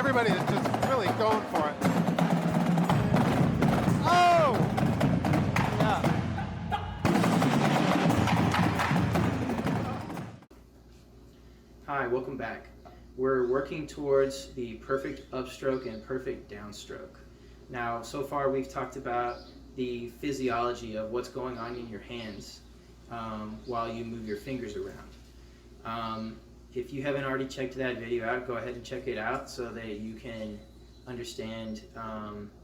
everybody is just really going for it. Oh! Yeah. Hi, welcome back. We're working towards the perfect upstroke and perfect downstroke. Now, so far we've talked about the physiology of what's going on in your hands while you move your fingers around. If you haven't already checked that video out, go ahead and check it out so that you can understand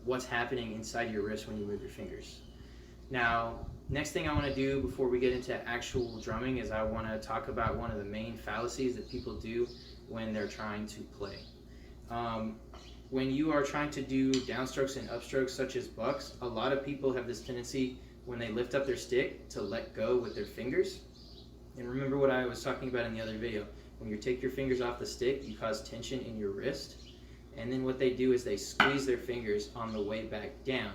what's happening inside your wrist when you move your fingers. Now, next thing I want to do before we get into actual drumming is I want to talk about one of the main fallacies that people do when they're trying to play. When you are trying to do downstrokes and upstrokes such as bucks, a lot of people have this tendency when they lift up their stick to let go with their fingers. And remember what I was talking about in the other video. When you take your fingers off the stick, you cause tension in your wrist. And then what they do is they squeeze their fingers on the way back down.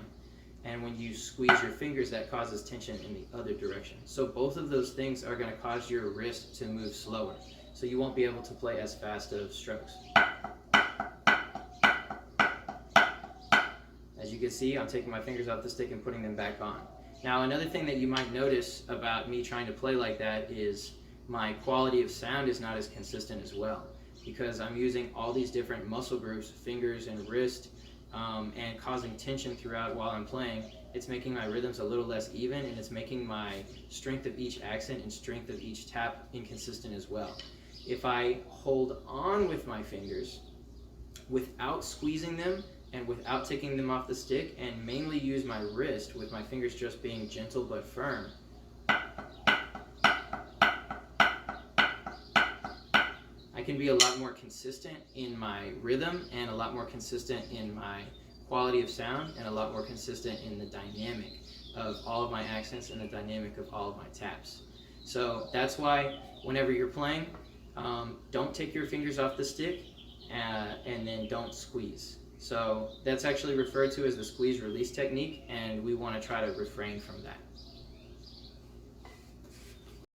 And when you squeeze your fingers, that causes tension in the other direction. So both of those things are going to cause your wrist to move slower. So you won't be able to play as fast of strokes. As you can see, I'm taking my fingers off the stick and putting them back on. Now, another thing that you might notice about me trying to play like that is my quality of sound is not as consistent as well, because I'm using all these different muscle groups, fingers and wrist, and causing tension throughout while I'm playing. It's making my rhythms a little less even, and it's making my strength of each accent and strength of each tap inconsistent as well. If I hold on with my fingers without squeezing them and without taking them off the stick, and mainly use my wrist with my fingers just being gentle but firm, I can be a lot more consistent in my rhythm and a lot more consistent in my quality of sound and a lot more consistent in the dynamic of all of my accents and the dynamic of all of my taps. So that's why whenever you're playing, don't take your fingers off the stick and then don't squeeze. So that's actually referred to as the squeeze release technique, and we want to try to refrain from that.